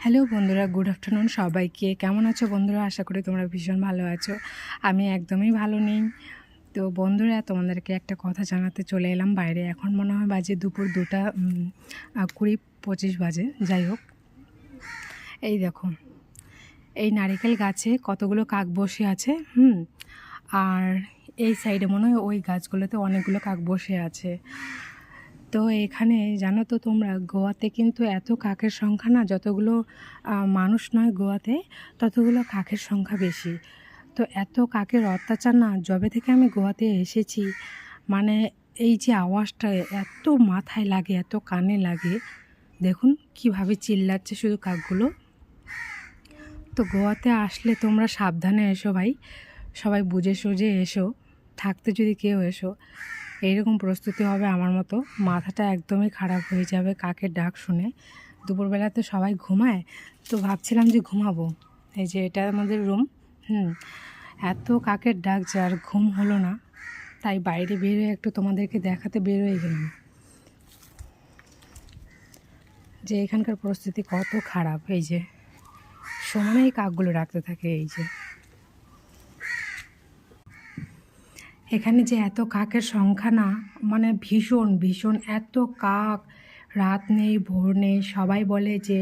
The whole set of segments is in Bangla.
হ্যালো বন্ধুরা, গুড আফটারনুন সবাইকে। কেমন আছো বন্ধুরা? আশা করি তোমরা ভীষণ ভালো আছো। আমি একদমই ভালো নেই। তো বন্ধুরা, তোমাদেরকে একটা কথা জানাতে চলে এলাম বাইরে। এখন মনে হয় বাজে দুপুর 2টা 20-25 বাজে। যাই হোক, এই দেখো, এই নারিকেল গাছে কতগুলো কাক বসে আছে। আর এই সাইডে মনে হয় ওই গাছগুলোতে অনেকগুলো কাক বসে আছে। তো এখানে জানো তো তোমরা, গোয়াতে কিন্তু এত কাকের সংখ্যা না, যতগুলো মানুষ নয় গোয়াতে, ততগুলো কাকের সংখ্যা বেশি। তো এত কাকের অত্যাচার না, যবে থেকে আমি গোয়াতে এসেছি, মানে এই যে আওয়াজটা এত মাথায় লাগে, এত কানে লাগে। দেখুন কিভাবে চিল্লাচ্ছে শুধু কাকগুলো। তো গোয়াতে আসলে তোমরা সাবধানে এসো ভাই, সবাই বুঝে সুঝে এসো। থাকতে যদি কেউ এসো, এইরকম প্রস্তুতি হবে আমার মতো, মাথাটা একদমই খারাপ হয়ে যাবে কাকের ডাক শুনে। দুপুরবেলাতে সবাই ঘুমায়, তো ভাবছিলাম যে ঘুমাবো। এই যে এটা আমাদের রুম। এত কাকের ডাক যে আর ঘুম হলো না, তাই বাইরে বেরোয় একটু তোমাদেরকে দেখাতে বেরোয় গেলাম যে এখানকার পরিস্থিতি কত খারাপ। এই যে সমানেই কাকগুলো ডাকতে থাকে। এই যে এখানে যে এত কাকের সংখ্যা না, মানে ভীষণ ভীষণ এত কাক। রাত নেই ভোর নেই, সবাই বলে যে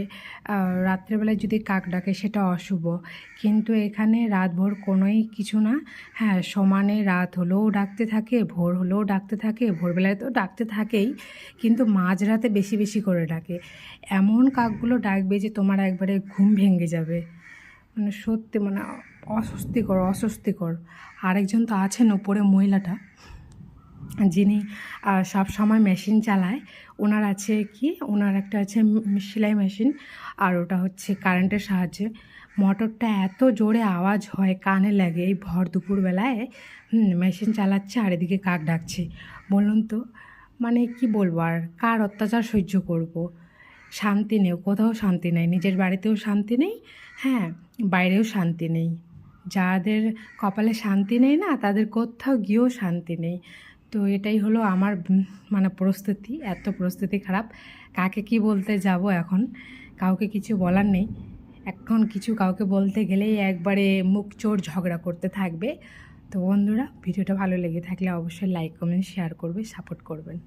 রাত্রেবেলায় যদি কাক ডাকে সেটা অশুভ, কিন্তু এখানে রাত ভোর কোনোই কিছু না। হ্যাঁ, সমানে রাত হলেও ডাকতে থাকে, ভোর হলেও ডাকতে থাকে, ভোরবেলায় তো ডাকতে থাকেই, কিন্তু মাঝরাতে বেশি বেশি করে ডাকে। এমন কাকগুলো ডাকবে যে তোমার একবারে ঘুম ভেঙে যাবে। মানে সত্যি, মানে অস্বস্তিকর। আরেকজন তো আছেন উপরে, মহিলাটা যিনি সব সময় মেশিন চালায়। ওনার আছে কি, ওনার একটা আছে সেলাই মেশিন, আর ওটা হচ্ছে কারেন্টের সাহায্যে। মোটরটা এত জোরে আওয়াজ হয়, কানে লাগে। এই ভর দুপুরবেলায় মেশিন চালাচ্ছে আর এদিকে কাক ডাকছে। বলুন তো, মানে কি বলবো, আর কার অত্যাচার সহ্য করব? শান্তি নেই, কোথাও শান্তি নেই, নিজের বাড়িতেও শান্তি নেই, হ্যাঁ, বাইরেও শান্তি নেই। যাদের কপালে শান্তি নেই না, তাদের কোথাও গিয়েও শান্তি নেই। তো এটাই হলো আমার মানে পরিস্থিতি, এত পরিস্থিতি খারাপ। কাকে কি বলতে যাব এখন? কাউকে কিছু বলার নেই এখন। কিছু কাউকে বলতে গেলেই একবারে মুখ চোর ঝগড়া করতে থাকবে। তো বন্ধুরা, ভিডিওটা ভালো লেগে থাকলে অবশ্যই লাইক কমেন্ট শেয়ার করবে, সাপোর্ট করবেন।